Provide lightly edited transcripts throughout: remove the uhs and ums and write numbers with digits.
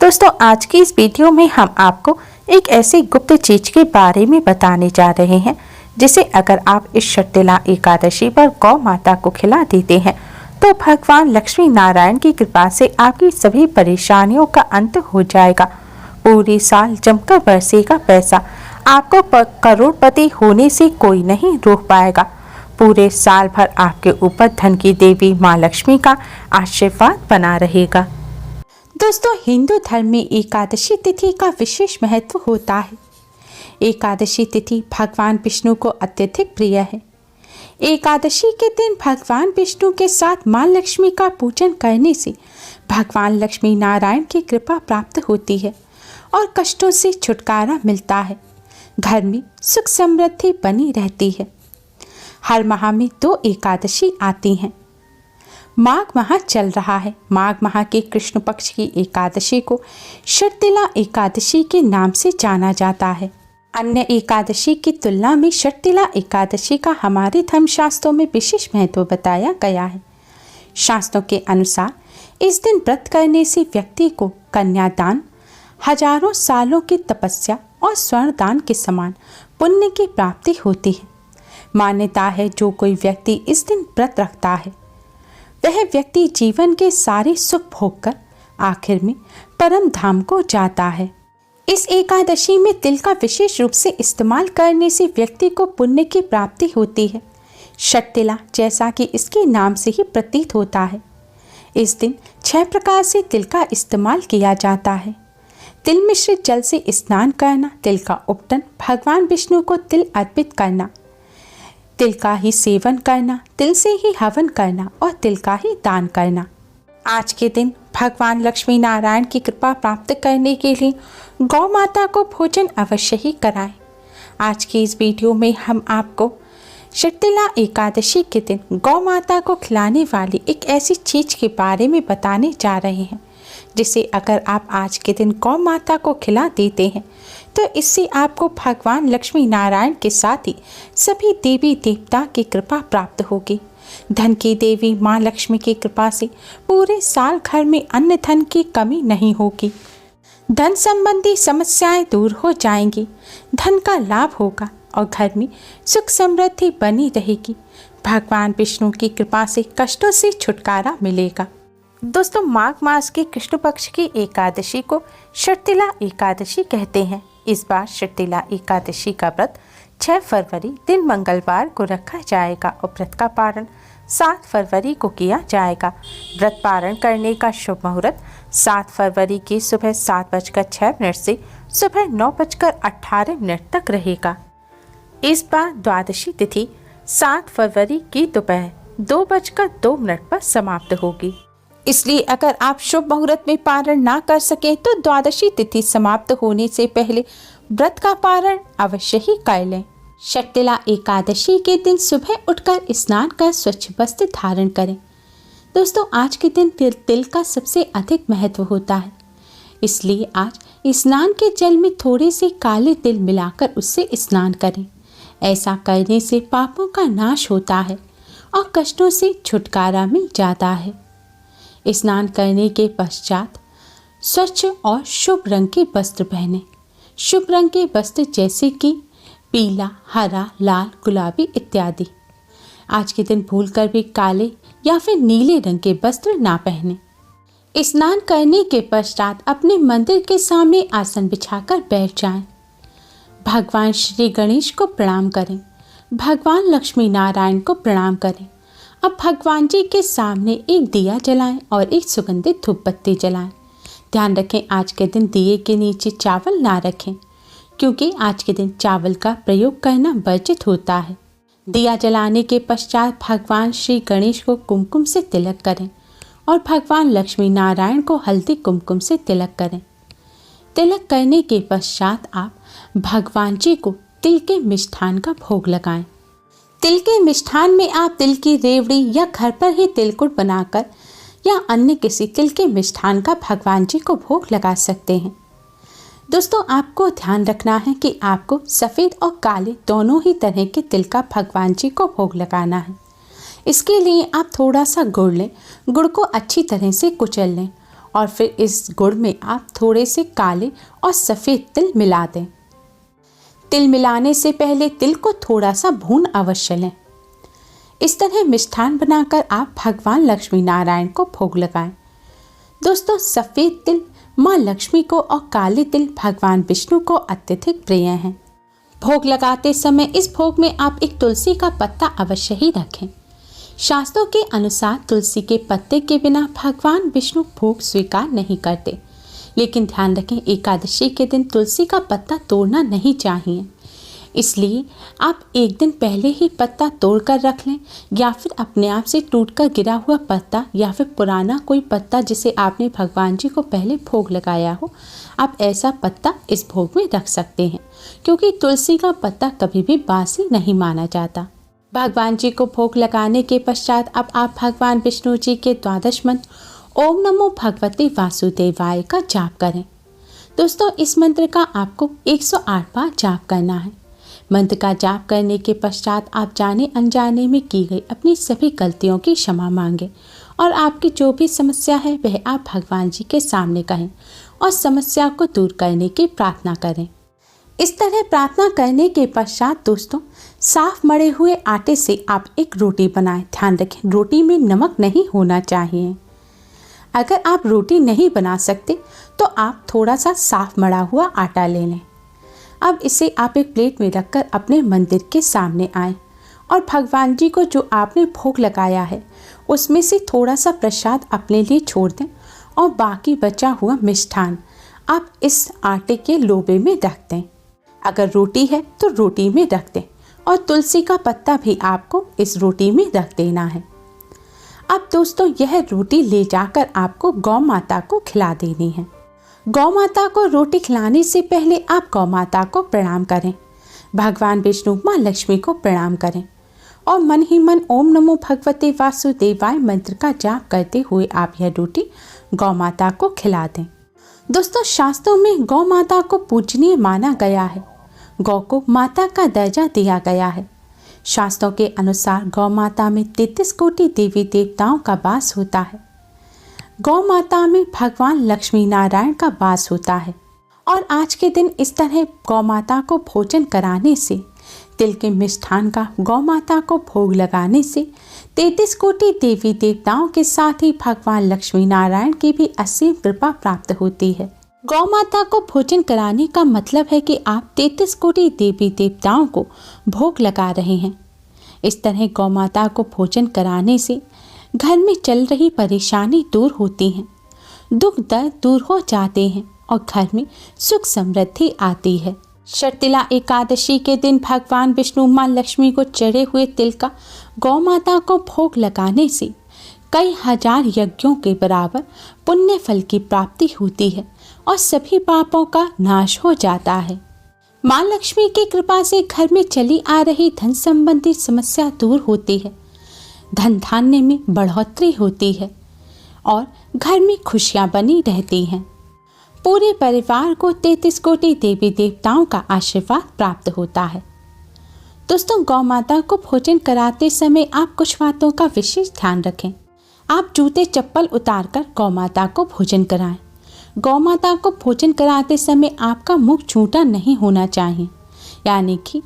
दोस्तों आज की इस वीडियो में हम आपको एक ऐसी गुप्त चीज के बारे में बताने जा रहे हैं जिसे अगर आप इस शर्तिला एकादशी पर गौ माता को खिला देते हैं तो भगवान लक्ष्मी नारायण की कृपा से आपकी सभी परेशानियों का अंत हो जाएगा। पूरे साल जमकर बरसेगा पैसा, आपको करोड़पति होने से कोई नहीं रोक पाएगा। पूरे साल भर आपके ऊपर धन की देवी माँ लक्ष्मी का आशीर्वाद बना रहेगा। दोस्तों हिंदू धर्म में एकादशी तिथि का विशेष महत्व होता है। एकादशी तिथि भगवान विष्णु को अत्यधिक प्रिय है। एकादशी के दिन भगवान विष्णु के साथ मां लक्ष्मी का पूजन करने से भगवान लक्ष्मी नारायण की कृपा प्राप्त होती है और कष्टों से छुटकारा मिलता है। घर में सुख समृद्धि बनी रहती है। हर माह में 2 एकादशी आती हैं। माघ माह चल रहा है। माघ माह के कृष्ण पक्ष की एकादशी को शर्तिला एकादशी के नाम से जाना जाता है। अन्य एकादशी की तुलना में शर्तिला एकादशी का हमारे धर्मशास्त्रों में विशेष महत्व बताया गया है। शास्त्रों के अनुसार इस दिन व्रत करने से व्यक्ति को कन्यादान, हजारों सालों की तपस्या और स्वर्ण दान के समान पुण्य की प्राप्ति होती है। मान्यता है जो कोई व्यक्ति इस दिन व्रत रखता है वह व्यक्ति जीवन के सारे सुख भोगकर आखिर में परम धाम को जाता है। इस एकादशी में तिल का विशेष रूप से इस्तेमाल करने से व्यक्ति को पुण्य की प्राप्ति होती है। शर्तिला जैसा कि इसके नाम से ही प्रतीत होता है। इस दिन 6 प्रकार से तिल का इस्तेमाल किया जाता है। तिल मिश्रित जल से स्नान करना, तिल का उपटन, भगवान विष्णु को तिल अर्पित करना, तिल का ही सेवन करना, तिल से ही हवन करना और तिल का ही दान करना। आज के दिन भगवान लक्ष्मी नारायण की कृपा प्राप्त करने के लिए गौ माता को भोजन अवश्य ही कराएं। आज की इस वीडियो में हम आपको शर्तिला एकादशी के दिन गौ माता को खिलाने वाली एक ऐसी चीज के बारे में बताने जा रहे हैं जिसे अगर आप आज के दिन गौ माता को खिला देते हैं तो इससे आपको भगवान लक्ष्मी नारायण के साथ ही सभी देवी देवता की कृपा प्राप्त होगी। धन की देवी माँ लक्ष्मी की कृपा से पूरे साल घर में अन्न धन की कमी नहीं होगी। धन संबंधी समस्याएं दूर हो जाएंगी, धन का लाभ होगा और घर में सुख समृद्धि बनी रहेगी। भगवान विष्णु की कृपा से कष्टों से छुटकारा मिलेगा। दोस्तों माघ मास की कृष्ण पक्ष की एकादशी को शर्तिला एकादशी कहते हैं। इस बार शर्तिला एकादशी का व्रत 6 फरवरी दिन मंगलवार को रखा जाएगा और व्रत का पारण 7 फरवरी को किया जाएगा। व्रत पारण करने का शुभ मुहूर्त 7 फरवरी की सुबह 7:06 से सुबह 9:18 तक रहेगा। इस बार द्वादशी तिथि 7 फरवरी की दोपहर 2:02 पर समाप्त होगी। इसलिए अगर आप शुभ मुहूर्त में पारण ना कर सकें तो द्वादशी तिथि समाप्त होने से पहले व्रत का पारण अवश्य ही कर लें। शर्तिला एकादशी के दिन सुबह उठकर स्नान कर स्वच्छ वस्त्र धारण करें। दोस्तों आज के दिन तिल का सबसे अधिक महत्व होता है, इसलिए आज स्नान के जल में थोड़े से काले तिल मिलाकर उससे स्नान करें। ऐसा करने से पापों का नाश होता है और कष्टों से छुटकारा मिल जाता है। स्नान करने के पश्चात स्वच्छ और शुभ रंग के वस्त्र पहने। शुभ रंग के वस्त्र जैसे कि पीला, हरा, लाल, गुलाबी इत्यादि। आज के दिन भूलकर भी काले या फिर नीले रंग के वस्त्र ना पहने। स्नान करने के पश्चात अपने मंदिर के सामने आसन बिछाकर बैठ जाएं। भगवान श्री गणेश को प्रणाम करें। भगवान लक्ष्मी नारायण को प्रणाम करें। अब भगवान जी के सामने एक दिया जलाएं और एक सुगंधित धूप बत्ती जलाएं। ध्यान रखें आज के दिन दिए के नीचे चावल ना रखें क्योंकि आज के दिन चावल का प्रयोग करना वर्जित होता है। दिया जलाने के पश्चात भगवान श्री गणेश को कुमकुम से तिलक करें और भगवान लक्ष्मी नारायण को हल्दी कुमकुम से तिलक करें। तिलक करने के पश्चात आप भगवान जी को तिल के मिष्ठान का भोग लगाएं। तिल के मिष्ठान में आप तिल की रेवड़ी या घर पर ही तिलकुट बनाकर या अन्य किसी तिल के मिष्ठान का भगवान जी को भोग लगा सकते हैं। दोस्तों आपको ध्यान रखना है कि आपको सफ़ेद और काले दोनों ही तरह के तिल का भगवान जी को भोग लगाना है। इसके लिए आप थोड़ा सा गुड़ लें। गुड़ को अच्छी तरह से कुचल लें और फिर इस गुड़ में आप थोड़े से काले और सफ़ेद तिल मिला दें। तिल मिलाने से पहले तिल को थोड़ा सा भून अवश्य लें। इस तरह मिष्ठान बनाकर आप भगवान लक्ष्मी नारायण को भोग लगाएं। दोस्तों, सफ़ेद तिल माँ लक्ष्मी को और काले तिल भगवान विष्णु को अत्यधिक प्रिय हैं। भोग लगाते समय इस भोग में आप एक तुलसी का पत्ता अवश्य ही रखें। शास्त्रों के अनुसार तुलसी के पत्ते के बिना भगवान विष्णु भोग स्वीकार नहीं करते, लेकिन ध्यान रखें एकादशी के दिन तुलसी का पत्ता तोड़ना नहीं चाहिए। इसलिए आप एक दिन पहले ही पत्ता तोड़कर रख लें, या फिर अपने आप से टूटकर गिरा हुआ पत्ता या फिर पुराना कोई पत्ता जिसे आपने भगवान जी को पहले भोग लगाया हो, आप ऐसा पत्ता इस भोग में रख सकते हैं, क्योंकि तुलसी का पत्ता कभी भी बासी नहीं माना जाता। भगवान जी को भोग लगाने के पश्चात अब आप भगवान विष्णु जी के द्वादश मंत्र ओम नमो भगवते वासुदेवाय का जाप करें। दोस्तों, इस मंत्र का आपको 108 बार जाप करना है। मंत्र का जाप करने के पश्चात आप जाने अनजाने में की गई अपनी सभी गलतियों की क्षमा मांगें और आपकी जो भी समस्या है वह आप भगवान जी के सामने कहें और समस्या को दूर करने की प्रार्थना करें। इस तरह प्रार्थना करने के पश्चात दोस्तों, साफ मढ़े हुए आटे से आप एक रोटी बनाएं। ध्यान रखें, रोटी में नमक नहीं होना चाहिए। अगर आप रोटी नहीं बना सकते तो आप थोड़ा सा साफ मढ़ा हुआ आटा ले लें। अब इसे आप एक प्लेट में रखकर अपने मंदिर के सामने आएं और भगवान जी को जो आपने भोग लगाया है उसमें से थोड़ा सा प्रसाद अपने लिए छोड़ दें और बाकी बचा हुआ मिष्ठान आप इस आटे के लोबे में रख दें। अगर रोटी है तो रोटी में रख दें और तुलसी का पत्ता भी आपको इस रोटी में रख देना है। अब दोस्तों, यह रोटी ले जाकर आपको गौ माता को खिला देनी है। गौ माता को रोटी खिलाने से पहले आप गौ माता को प्रणाम करें, भगवान विष्णु माँ लक्ष्मी को प्रणाम करें और मन ही मन ओम नमो भगवते वासुदेवाय मंत्र का जाप करते हुए आप यह रोटी गौ माता को खिला दें। दोस्तों, शास्त्रों में गौ माता को पूजनीय माना गया है। गौ को माता का दर्जा दिया गया है। शास्त्रों के अनुसार गौ माता में 33 कोटि देवी देवताओं का वास होता है। गौ माता में भगवान लक्ष्मी नारायण का वास होता है और आज के दिन इस तरह गौ माता को भोजन कराने से, तिल के मिष्ठान का गौ माता को भोग लगाने से 33 कोटि देवी देवताओं के साथ ही भगवान लक्ष्मी नारायण की भी असीम कृपा प्राप्त होती है। गौ माता को भोजन कराने का मतलब है कि आप 33 कोटि देवी देवताओं को भोग लगा रहे हैं। इस तरह गौ माता को भोजन कराने से घर में चल रही परेशानी दूर होती हैं, दुख दर्द दूर हो जाते हैं और घर में सुख समृद्धि आती है। शर्तिला एकादशी के दिन भगवान विष्णु माँ लक्ष्मी को चढ़े हुए तिल का गौ माता को भोग लगाने से कई हजार यज्ञों के बराबर पुण्य फल की प्राप्ति होती है और सभी पापों का नाश हो जाता है। माँ लक्ष्मी की कृपा से घर में चली आ रही धन संबंधी समस्या दूर होती है, धन धान्य में बढ़ोतरी होती है और घर में खुशियां बनी रहती हैं। पूरे परिवार को 33 कोटि देवी देवताओं का आशीर्वाद प्राप्त होता है। दोस्तों, गौ माता को भोजन कराते समय आप कुछ बातों का विशेष ध्यान रखें। आप जूते चप्पल उतारकर गौ माता को भोजन कराएं। गौ माता को भोजन कराते समय आपका मुख छूटा नहीं होना चाहिए, यानी कि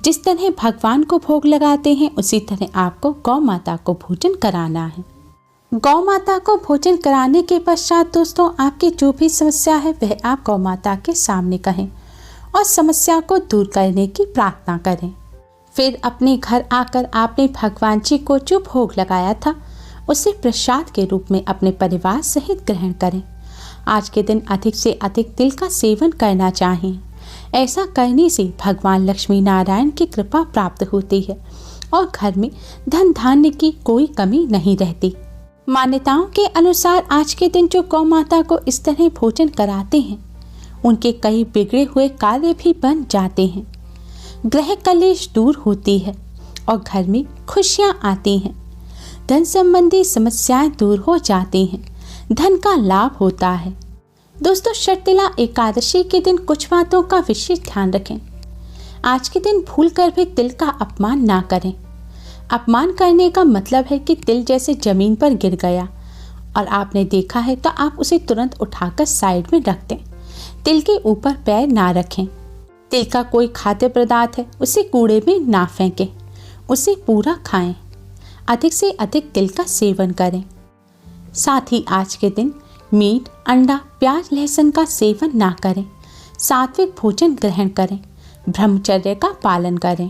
जिस तरह भगवान को भोग लगाते हैं उसी तरह आपको गौ माता को भोजन कराना है। गौ माता को भोजन कराने के पश्चात दोस्तों, आपकी जो भी समस्या है वह आप गौ माता के सामने कहें और समस्या को दूर करने की प्रार्थना करें। फिर अपने घर आकर आपने भगवान जी को जो भोग लगाया था उसे प्रसाद के रूप में अपने परिवार सहित ग्रहण करें। आज के दिन अधिक से अधिक तिल का सेवन करना चाहिए। ऐसा करने से भगवान लक्ष्मी नारायण की कृपा प्राप्त होती है और घर में धन धान्य की कोई कमी नहीं रहती। मान्यताओं के अनुसार आज के दिन जो गौ माता को इस तरह भोजन कराते हैं उनके कई बिगड़े हुए कार्य भी बन जाते हैं, ग्रह कलेश दूर होती है और घर में खुशियां आती हैं, धन संबंधी समस्याएं दूर हो जाती हैं, धन का लाभ होता है। दोस्तों, शर्तिला एकादशी के दिन कुछ बातों का विशेष ध्यान रखें। आज के दिन भूलकर भी तिल का अपमान ना करें। अपमान करने का मतलब है कि तिल जैसे जमीन पर गिर गया और आपने देखा है तो आप उसे तुरंत उठाकर साइड में रख दें। तिल के ऊपर पैर ना रखें। तिल का कोई खाद्य पदार्थ है उसे कूड़े में ना फेंकें, उसे पूरा खाएं। अधिक से अधिक तिल का सेवन करें। साथ ही आज के दिन मीट, अंडा, प्याज, लहसुन का सेवन ना करें। सात्विक भोजन ग्रहण करें। ब्रह्मचर्य का पालन करें।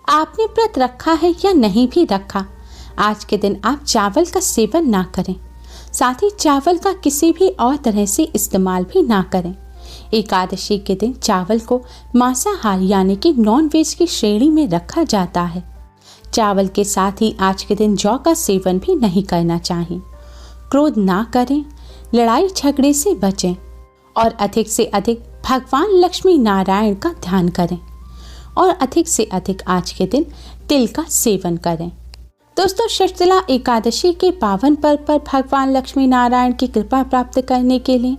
आपने व्रत रखा है या नहीं भी रखा, आज के दिन आप चावल का सेवन ना करें। साथ ही चावल का किसी भी और तरह से इस्तेमाल भी ना करें। एकादशी के दिन चावल को मांसाहार यानी कि नॉन वेज की श्रेणी में रखा जाता है। चावल के साथ ही आज के दिन जौ का सेवन भी नहीं करना चाहिए। क्रोध ना करें, लड़ाई झगड़े से बचें और अधिक से अधिक भगवान लक्ष्मी नारायण का ध्यान करें और अधिक से अधिक आज के दिन तिल का सेवन करें। दोस्तों, षष्ठिला एकादशी के पावन पर्व पर भगवान लक्ष्मी नारायण की कृपा प्राप्त करने के लिए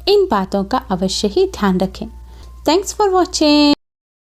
इन बातों का अवश्य ही ध्यान रखें। Thanks for watching.